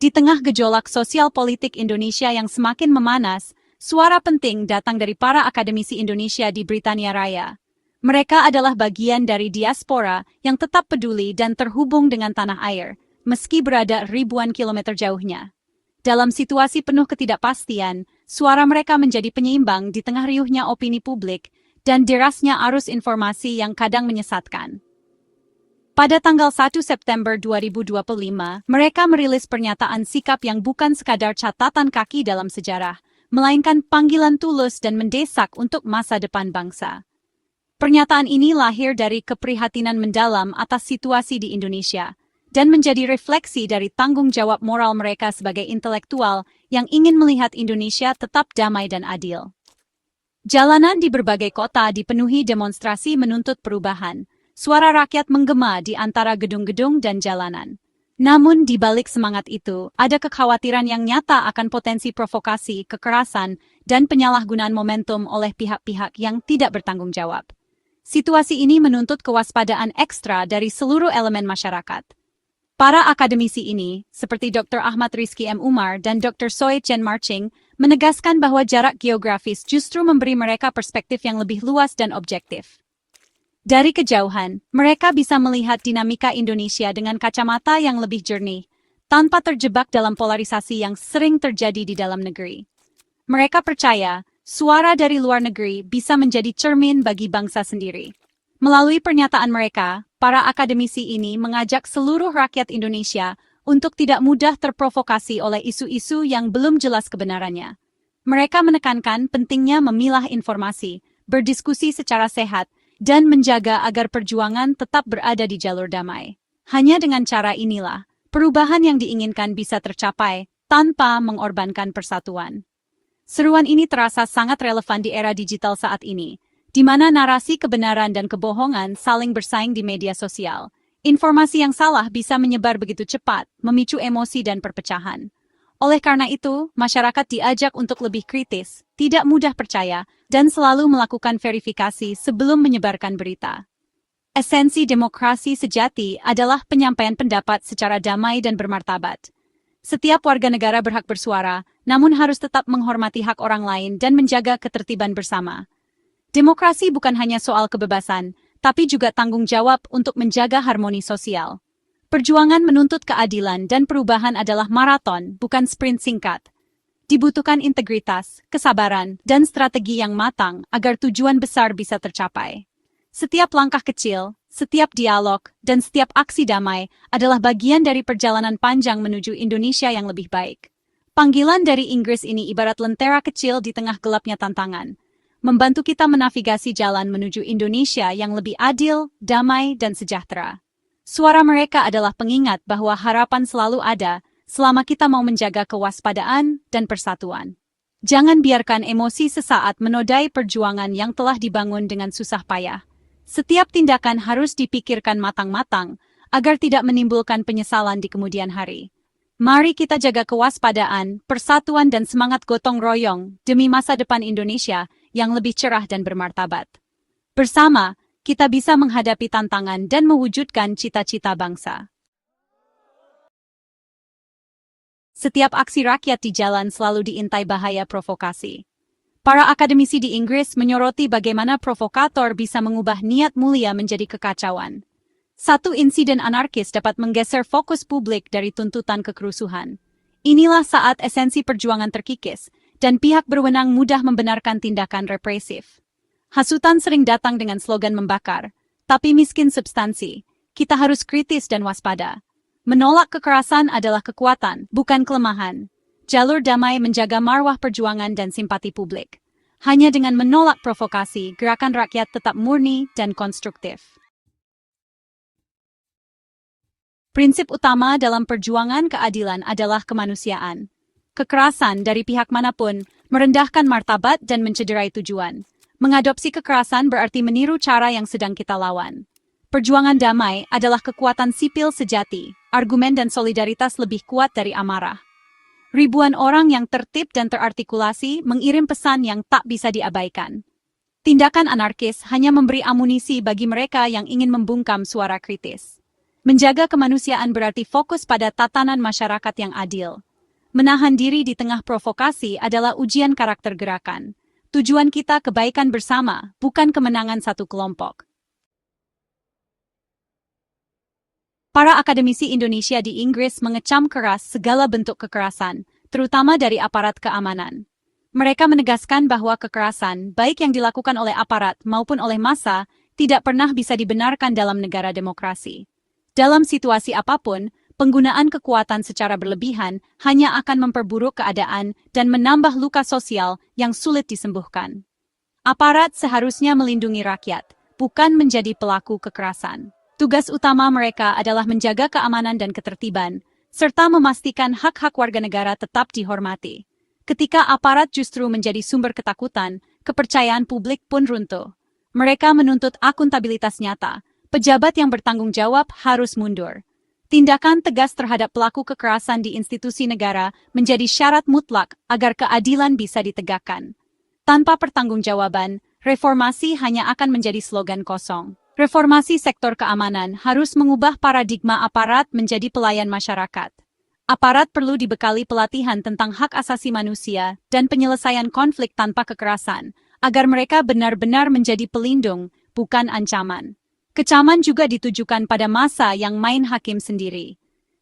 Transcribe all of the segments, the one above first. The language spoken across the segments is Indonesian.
Di tengah gejolak sosial politik Indonesia yang semakin memanas, suara penting datang dari para akademisi Indonesia di Britania Raya. Mereka adalah bagian dari diaspora yang tetap peduli dan terhubung dengan tanah air, meski berada ribuan kilometer jauhnya. Dalam situasi penuh ketidakpastian, suara mereka menjadi penyeimbang di tengah riuhnya opini publik dan derasnya arus informasi yang kadang menyesatkan. Pada tanggal 1 September 2025, mereka merilis pernyataan sikap yang bukan sekadar catatan kaki dalam sejarah, melainkan panggilan tulus dan mendesak untuk masa depan bangsa. Pernyataan ini lahir dari keprihatinan mendalam atas situasi di Indonesia, dan menjadi refleksi dari tanggung jawab moral mereka sebagai intelektual yang ingin melihat Indonesia tetap damai dan adil. Jalanan di berbagai kota dipenuhi demonstrasi menuntut perubahan. Suara rakyat menggema di antara gedung-gedung dan jalanan. Namun di balik semangat itu, ada kekhawatiran yang nyata akan potensi provokasi, kekerasan, dan penyalahgunaan momentum oleh pihak-pihak yang tidak bertanggung jawab. Situasi ini menuntut kewaspadaan ekstra dari seluruh elemen masyarakat. Para akademisi ini, seperti Dr. Ahmad Rizky M. Umar dan Dr. Soe Chen Marching, menegaskan bahwa jarak geografis justru memberi mereka perspektif yang lebih luas dan objektif. Dari kejauhan, mereka bisa melihat dinamika Indonesia dengan kacamata yang lebih jernih, tanpa terjebak dalam polarisasi yang sering terjadi di dalam negeri. Mereka percaya, suara dari luar negeri bisa menjadi cermin bagi bangsa sendiri. Melalui pernyataan mereka, para akademisi ini mengajak seluruh rakyat Indonesia untuk tidak mudah terprovokasi oleh isu-isu yang belum jelas kebenarannya. Mereka menekankan pentingnya memilah informasi, berdiskusi secara sehat, dan menjaga agar perjuangan tetap berada di jalur damai. Hanya dengan cara inilah, perubahan yang diinginkan bisa tercapai tanpa mengorbankan persatuan. Seruan ini terasa sangat relevan di era digital saat ini, di mana narasi kebenaran dan kebohongan saling bersaing di media sosial. Informasi yang salah bisa menyebar begitu cepat, memicu emosi dan perpecahan. Oleh karena itu, masyarakat diajak untuk lebih kritis, tidak mudah percaya, dan selalu melakukan verifikasi sebelum menyebarkan berita. Esensi demokrasi sejati adalah penyampaian pendapat secara damai dan bermartabat. Setiap warga negara berhak bersuara, namun harus tetap menghormati hak orang lain dan menjaga ketertiban bersama. Demokrasi bukan hanya soal kebebasan, tapi juga tanggung jawab untuk menjaga harmoni sosial. Perjuangan menuntut keadilan dan perubahan adalah maraton, bukan sprint singkat. Dibutuhkan integritas, kesabaran, dan strategi yang matang agar tujuan besar bisa tercapai. Setiap langkah kecil, setiap dialog, dan setiap aksi damai adalah bagian dari perjalanan panjang menuju Indonesia yang lebih baik. Panggilan dari Inggris ini ibarat lentera kecil di tengah gelapnya tantangan, membantu kita menavigasi jalan menuju Indonesia yang lebih adil, damai, dan sejahtera. Suara mereka adalah pengingat bahwa harapan selalu ada selama kita mau menjaga kewaspadaan dan persatuan. Jangan biarkan emosi sesaat menodai perjuangan yang telah dibangun dengan susah payah. Setiap tindakan harus dipikirkan matang-matang agar tidak menimbulkan penyesalan di kemudian hari. Mari kita jaga kewaspadaan, persatuan dan semangat gotong royong demi masa depan Indonesia yang lebih cerah dan bermartabat. Bersama, kita bisa menghadapi tantangan dan mewujudkan cita-cita bangsa. Setiap aksi rakyat di jalan selalu diintai bahaya provokasi. Para akademisi di Inggris menyoroti bagaimana provokator bisa mengubah niat mulia menjadi kekacauan. Satu insiden anarkis dapat menggeser fokus publik dari tuntutan kekerusuhan. Inilah saat esensi perjuangan terkikis, dan pihak berwenang mudah membenarkan tindakan represif. Hasutan sering datang dengan slogan membakar, tapi miskin substansi. Kita harus kritis dan waspada. Menolak kekerasan adalah kekuatan, bukan kelemahan. Jalur damai menjaga marwah perjuangan dan simpati publik. Hanya dengan menolak provokasi, gerakan rakyat tetap murni dan konstruktif. Prinsip utama dalam perjuangan keadilan adalah kemanusiaan. Kekerasan dari pihak manapun merendahkan martabat dan mencederai tujuan. Mengadopsi kekerasan berarti meniru cara yang sedang kita lawan. Perjuangan damai adalah kekuatan sipil sejati, argumen dan solidaritas lebih kuat dari amarah. Ribuan orang yang tertib dan terartikulasi mengirim pesan yang tak bisa diabaikan. Tindakan anarkis hanya memberi amunisi bagi mereka yang ingin membungkam suara kritis. Menjaga kemanusiaan berarti fokus pada tatanan masyarakat yang adil. Menahan diri di tengah provokasi adalah ujian karakter gerakan. Tujuan kita kebaikan bersama, bukan kemenangan satu kelompok. Para akademisi Indonesia di Inggris mengecam keras segala bentuk kekerasan, terutama dari aparat keamanan. Mereka menegaskan bahwa kekerasan, baik yang dilakukan oleh aparat maupun oleh massa, tidak pernah bisa dibenarkan dalam negara demokrasi. Dalam situasi apapun, penggunaan kekuatan secara berlebihan hanya akan memperburuk keadaan dan menambah luka sosial yang sulit disembuhkan. Aparat seharusnya melindungi rakyat, bukan menjadi pelaku kekerasan. Tugas utama mereka adalah menjaga keamanan dan ketertiban, serta memastikan hak-hak warga negara tetap dihormati. Ketika aparat justru menjadi sumber ketakutan, kepercayaan publik pun runtuh. Mereka menuntut akuntabilitas nyata. Pejabat yang bertanggung jawab harus mundur. Tindakan tegas terhadap pelaku kekerasan di institusi negara menjadi syarat mutlak agar keadilan bisa ditegakkan. Tanpa pertanggungjawaban, reformasi hanya akan menjadi slogan kosong. Reformasi sektor keamanan harus mengubah paradigma aparat menjadi pelayan masyarakat. Aparat perlu dibekali pelatihan tentang hak asasi manusia dan penyelesaian konflik tanpa kekerasan, agar mereka benar-benar menjadi pelindung, bukan ancaman. Kecaman juga ditujukan pada massa yang main hakim sendiri.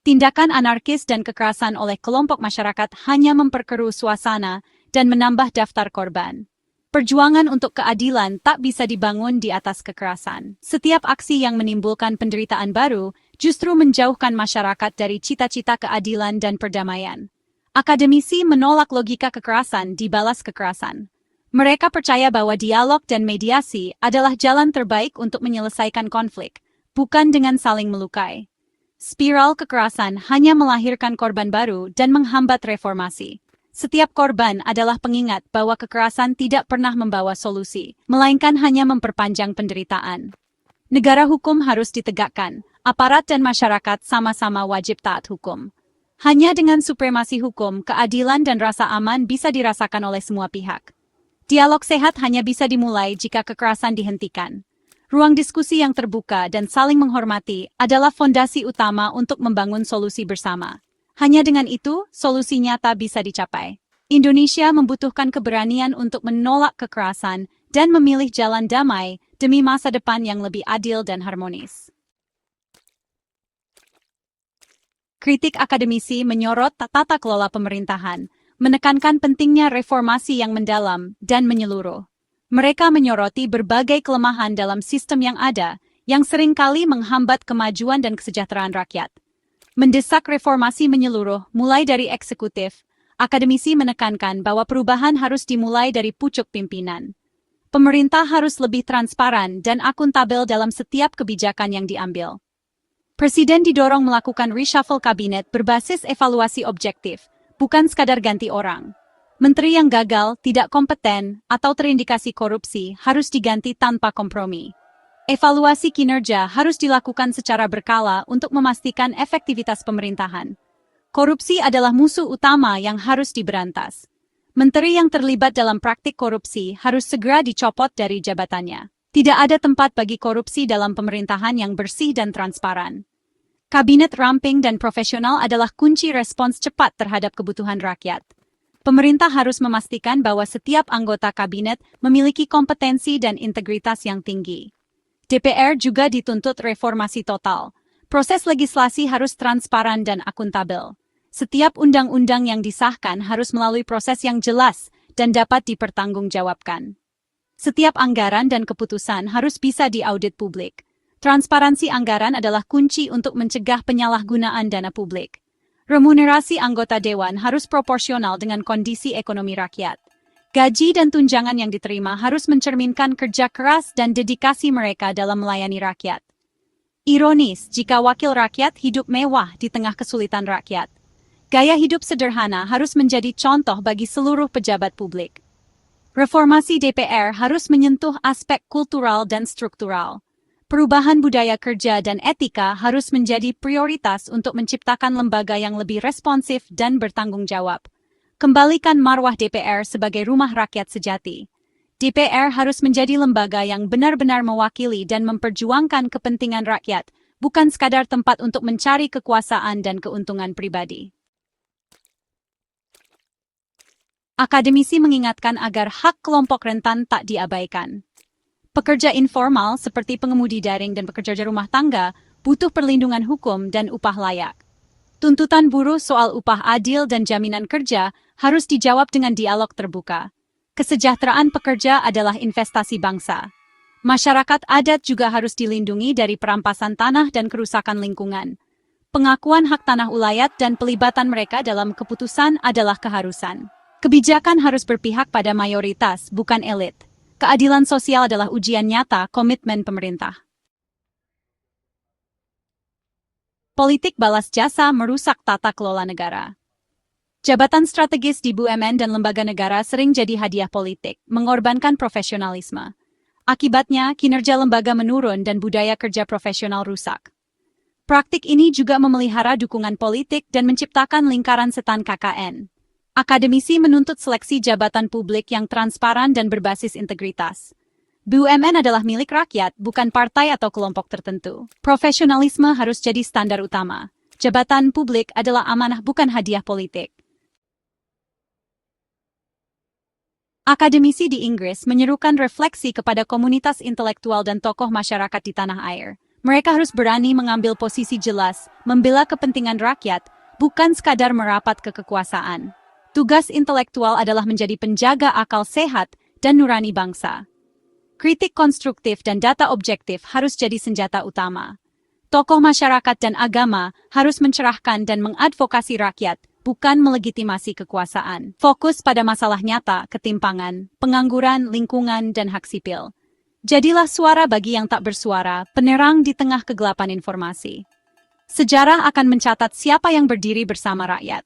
Tindakan anarkis dan kekerasan oleh kelompok masyarakat hanya memperkeruh suasana dan menambah daftar korban. Perjuangan untuk keadilan tak bisa dibangun di atas kekerasan. Setiap aksi yang menimbulkan penderitaan baru justru menjauhkan masyarakat dari cita-cita keadilan dan perdamaian. Akademisi menolak logika kekerasan dibalas kekerasan. Mereka percaya bahwa dialog dan mediasi adalah jalan terbaik untuk menyelesaikan konflik, bukan dengan saling melukai. Spiral kekerasan hanya melahirkan korban baru dan menghambat reformasi. Setiap korban adalah pengingat bahwa kekerasan tidak pernah membawa solusi, melainkan hanya memperpanjang penderitaan. Negara hukum harus ditegakkan, aparat dan masyarakat sama-sama wajib taat hukum. Hanya dengan supremasi hukum, keadilan dan rasa aman bisa dirasakan oleh semua pihak. Dialog sehat hanya bisa dimulai jika kekerasan dihentikan. Ruang diskusi yang terbuka dan saling menghormati adalah fondasi utama untuk membangun solusi bersama. Hanya dengan itu, solusi nyata bisa dicapai. Indonesia membutuhkan keberanian untuk menolak kekerasan dan memilih jalan damai demi masa depan yang lebih adil dan harmonis. Kritik akademisi menyorot tata kelola pemerintahan, menekankan pentingnya reformasi yang mendalam dan menyeluruh. Mereka menyoroti berbagai kelemahan dalam sistem yang ada, yang seringkali menghambat kemajuan dan kesejahteraan rakyat. Mendesak reformasi menyeluruh, mulai dari eksekutif, akademisi menekankan bahwa perubahan harus dimulai dari pucuk pimpinan. Pemerintah harus lebih transparan dan akuntabel dalam setiap kebijakan yang diambil. Presiden didorong melakukan reshuffle kabinet berbasis evaluasi objektif, bukan sekadar ganti orang. Menteri yang gagal, tidak kompeten, atau terindikasi korupsi harus diganti tanpa kompromi. Evaluasi kinerja harus dilakukan secara berkala untuk memastikan efektivitas pemerintahan. Korupsi adalah musuh utama yang harus diberantas. Menteri yang terlibat dalam praktik korupsi harus segera dicopot dari jabatannya. Tidak ada tempat bagi korupsi dalam pemerintahan yang bersih dan transparan. Kabinet ramping dan profesional adalah kunci respons cepat terhadap kebutuhan rakyat. Pemerintah harus memastikan bahwa setiap anggota kabinet memiliki kompetensi dan integritas yang tinggi. DPR juga dituntut reformasi total. Proses legislasi harus transparan dan akuntabel. Setiap undang-undang yang disahkan harus melalui proses yang jelas dan dapat dipertanggungjawabkan. Setiap anggaran dan keputusan harus bisa diaudit publik. Transparansi anggaran adalah kunci untuk mencegah penyalahgunaan dana publik. Remunerasi anggota dewan harus proporsional dengan kondisi ekonomi rakyat. Gaji dan tunjangan yang diterima harus mencerminkan kerja keras dan dedikasi mereka dalam melayani rakyat. Ironis jika wakil rakyat hidup mewah di tengah kesulitan rakyat. Gaya hidup sederhana harus menjadi contoh bagi seluruh pejabat publik. Reformasi DPR harus menyentuh aspek kultural dan struktural. Perubahan budaya kerja dan etika harus menjadi prioritas untuk menciptakan lembaga yang lebih responsif dan bertanggung jawab. Kembalikan marwah DPR sebagai rumah rakyat sejati. DPR harus menjadi lembaga yang benar-benar mewakili dan memperjuangkan kepentingan rakyat, bukan sekadar tempat untuk mencari kekuasaan dan keuntungan pribadi. Akademisi mengingatkan agar hak kelompok rentan tak diabaikan. Pekerja informal seperti pengemudi daring dan pekerja rumah tangga butuh perlindungan hukum dan upah layak. Tuntutan buruh soal upah adil dan jaminan kerja harus dijawab dengan dialog terbuka. Kesejahteraan pekerja adalah investasi bangsa. Masyarakat adat juga harus dilindungi dari perampasan tanah dan kerusakan lingkungan. Pengakuan hak tanah ulayat dan pelibatan mereka dalam keputusan adalah keharusan. Kebijakan harus berpihak pada mayoritas, bukan elit. Keadilan sosial adalah ujian nyata komitmen pemerintah. Politik balas jasa merusak tata kelola negara. Jabatan strategis di BUMN dan lembaga negara sering jadi hadiah politik, mengorbankan profesionalisme. Akibatnya, kinerja lembaga menurun dan budaya kerja profesional rusak. Praktik ini juga memelihara dukungan politik dan menciptakan lingkaran setan KKN. Akademisi menuntut seleksi jabatan publik yang transparan dan berbasis integritas. BUMN adalah milik rakyat, bukan partai atau kelompok tertentu. Profesionalisme harus jadi standar utama. Jabatan publik adalah amanah, bukan hadiah politik. Akademisi di Inggris menyerukan refleksi kepada komunitas intelektual dan tokoh masyarakat di tanah air. Mereka harus berani mengambil posisi jelas, membela kepentingan rakyat, bukan sekadar merapat ke kekuasaan. Tugas intelektual adalah menjadi penjaga akal sehat dan nurani bangsa. Kritik konstruktif dan data objektif harus jadi senjata utama. Tokoh masyarakat dan agama harus mencerahkan dan mengadvokasi rakyat, bukan melegitimasi kekuasaan. Fokus pada masalah nyata, ketimpangan, pengangguran, lingkungan, dan hak sipil. Jadilah suara bagi yang tak bersuara, penerang di tengah kegelapan informasi. Sejarah akan mencatat siapa yang berdiri bersama rakyat.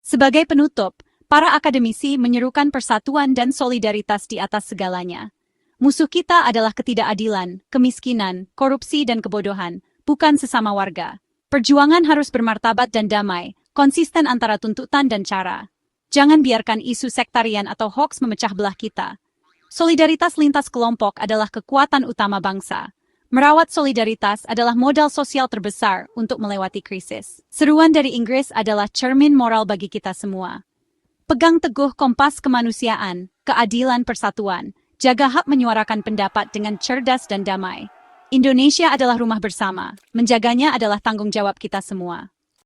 Sebagai penutup, para akademisi menyerukan persatuan dan solidaritas di atas segalanya. Musuh kita adalah ketidakadilan, kemiskinan, korupsi, dan kebodohan, bukan sesama warga. Perjuangan harus bermartabat dan damai, konsisten antara tuntutan dan cara. Jangan biarkan isu sektarian atau hoaks memecah belah kita. Solidaritas lintas kelompok adalah kekuatan utama bangsa. Merawat solidaritas adalah modal sosial terbesar untuk melewati krisis. Seruan dari Inggris adalah cermin moral bagi kita semua. Pegang teguh kompas kemanusiaan, keadilan persatuan, jaga hak menyuarakan pendapat dengan cerdas dan damai. Indonesia adalah rumah bersama, menjaganya adalah tanggung jawab kita semua.